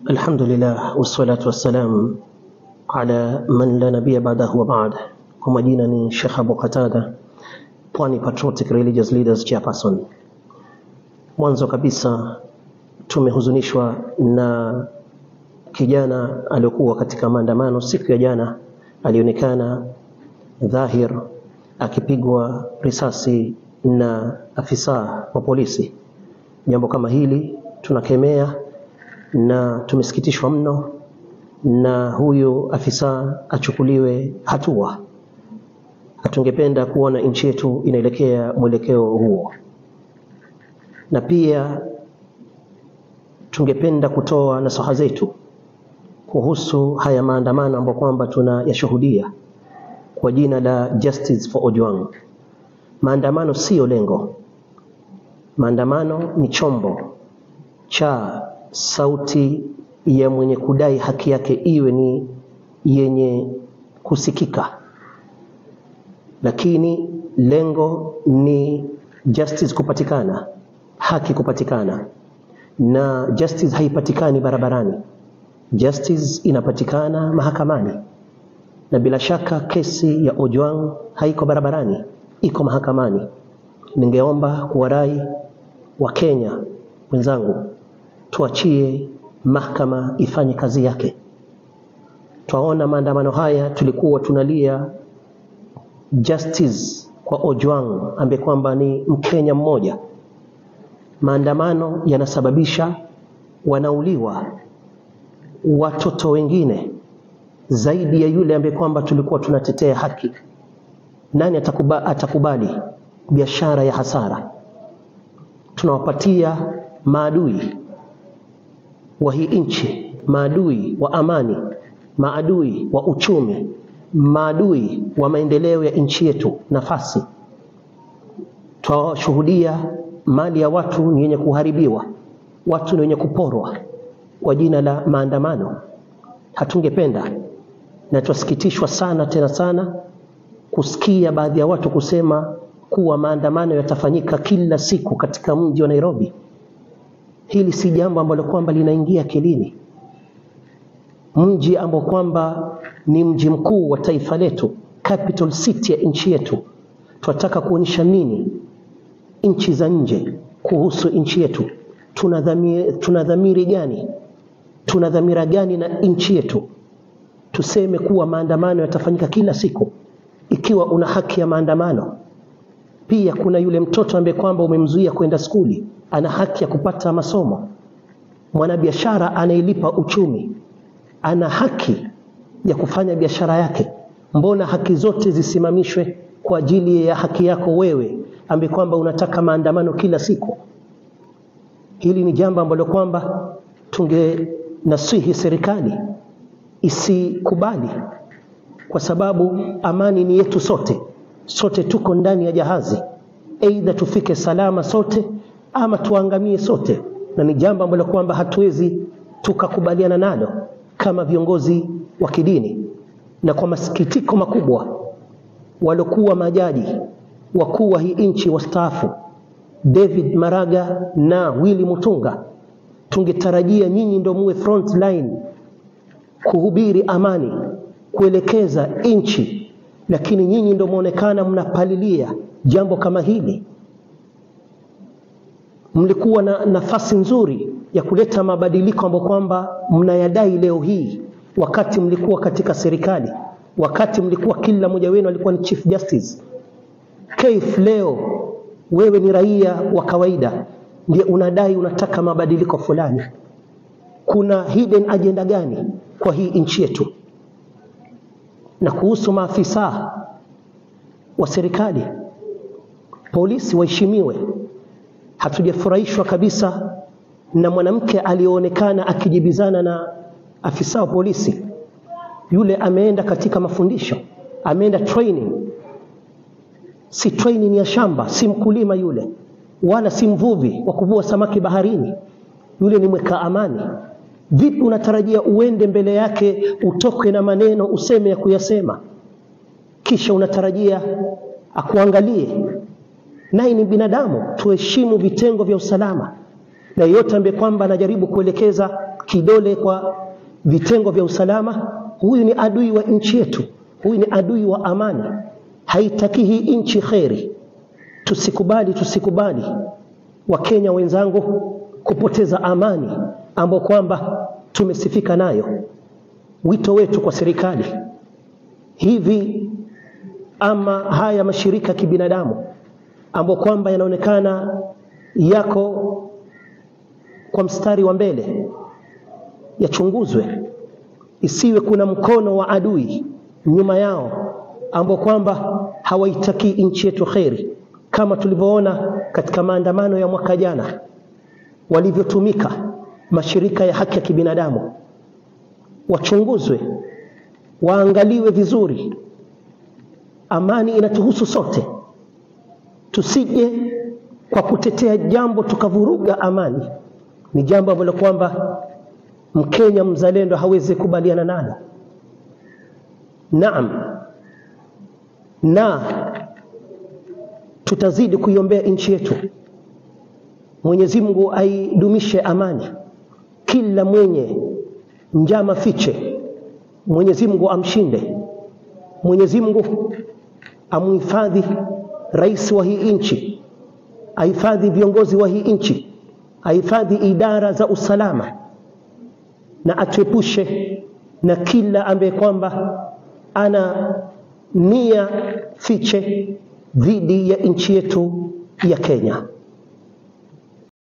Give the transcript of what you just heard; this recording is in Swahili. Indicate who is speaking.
Speaker 1: الحمد لله والصلاة والسلام على من لا نبي بعده وبعد. Kwa majina ni Sheikh Abu Qatada, Pwani Patriotic Religious Leaders Chairperson. Mwanzo kabisa tumehuzunishwa na kijana aliyokuwa katika maandamano siku ya jana. Alionekana dhahir akipigwa risasi na afisa wa polisi. Jambo kama hili tunakemea na tumesikitishwa mno, na huyo afisa achukuliwe hatua. Hatungependa kuona nchi yetu inaelekea mwelekeo huo, na pia tungependa kutoa nasaha zetu kuhusu haya maandamano ambayo kwamba tunayashuhudia kwa jina la Justice for Ojwang. Maandamano sio lengo. Maandamano ni chombo cha sauti ya mwenye kudai haki yake iwe ni yenye kusikika, lakini lengo ni justice kupatikana, haki kupatikana. Na justice haipatikani barabarani, justice inapatikana mahakamani. Na bila shaka kesi ya Ojwang haiko barabarani, iko mahakamani. Ningeomba kuwarai wa Kenya wenzangu, tuachie mahakama ifanye kazi yake. Twaona maandamano haya, tulikuwa tunalia justice kwa Ojwang ambaye kwamba ni Mkenya mmoja. Maandamano yanasababisha wanauliwa watoto wengine zaidi ya yule ambaye kwamba tulikuwa tunatetea haki. Nani atakubali biashara ya hasara? Tunawapatia maadui wa hii nchi, maadui wa amani, maadui wa uchumi, maadui wa maendeleo ya nchi yetu nafasi. Twashuhudia mali ya watu ni yenye kuharibiwa, watu ni wenye kuporwa kwa jina la maandamano. Hatungependa, na tusikitishwa sana tena sana kusikia baadhi ya watu kusema kuwa maandamano yatafanyika kila siku katika mji wa Nairobi. Hili si jambo ambalo kwamba linaingia akilini. Mji ambao kwamba ni mji mkuu wa taifa letu, capital city ya nchi yetu. Tunataka kuonyesha nini nchi za nje kuhusu nchi yetu? Tuna dhamiri gani? Tuna dhamira gani na nchi yetu? Tuseme kuwa maandamano yatafanyika kila siku ikiwa una haki ya maandamano. Pia kuna yule mtoto ambaye kwamba umemzuia kwenda skuli, ana haki ya kupata masomo. Mwanabiashara anayelipa uchumi ana haki ya kufanya biashara yake. Mbona haki zote zisimamishwe kwa ajili ya haki yako wewe ambaye kwamba unataka maandamano kila siku? Hili ni jambo ambalo kwamba tungenasihi serikali isikubali, kwa sababu amani ni yetu sote. Sote tuko ndani ya jahazi, aidha tufike salama sote ama tuangamie sote. Na ni jambo ambalo kwamba hatuwezi tukakubaliana nalo kama viongozi wa kidini. Na kwa masikitiko makubwa, walokuwa majaji wakuu wa hii nchi wastaafu David Maraga na Willy Mutunga, tungetarajia nyinyi ndio muwe front line kuhubiri amani, kuelekeza nchi, lakini nyinyi ndio muonekana mnapalilia jambo kama hili. Mlikuwa na nafasi nzuri ya kuleta mabadiliko ambayo kwamba mnayadai leo hii, wakati mlikuwa katika serikali, wakati mlikuwa kila mmoja wenu alikuwa ni Chief Justice. Kaif leo wewe ni raia wa kawaida ndiye unadai unataka mabadiliko fulani? Kuna hidden agenda gani kwa hii nchi yetu? Na kuhusu maafisa wa serikali, polisi waheshimiwe. Hatujafurahishwa kabisa na mwanamke alionekana akijibizana na afisa wa polisi. Yule ameenda katika mafundisho, ameenda training. Si training ya shamba, si mkulima yule, wala si mvuvi wa kuvua samaki baharini. Yule ni mweka amani. Vipi unatarajia uende mbele yake utoke na maneno useme ya kuyasema, kisha unatarajia akuangalie? Naye ni binadamu. Tuheshimu vitengo vya usalama, na yote ambaye kwamba anajaribu kuelekeza kidole kwa vitengo vya usalama, huyu ni adui wa nchi yetu, huyu ni adui wa amani, haitaki hii nchi kheri. Tusikubali Wakenya wenzangu kupoteza amani ambayo kwamba tumesifika nayo. Wito wetu kwa serikali hivi, ama haya mashirika kibinadamu ambayo kwamba yanaonekana yako kwa mstari wa mbele, yachunguzwe, isiwe kuna mkono wa adui nyuma yao ambao kwamba hawaitaki nchi yetu kheri, kama tulivyoona katika maandamano ya mwaka jana walivyotumika mashirika ya haki ya kibinadamu. Wachunguzwe, waangaliwe vizuri. Amani inatuhusu sote, tusije kwa kutetea jambo tukavuruga amani. Ni jambo ambalo kwamba Mkenya mzalendo hawezi kubaliana nalo. Naam, na tutazidi kuiombea nchi yetu. Mwenyezi Mungu aidumishe amani. Kila mwenye njama fiche, Mwenyezi Mungu amshinde. Mwenyezi Mungu amhifadhi rais wa hii nchi, ahifadhi viongozi wa hii nchi, ahifadhi idara za usalama, na atuepushe na kila ambaye kwamba ana nia fiche dhidi ya nchi yetu ya Kenya.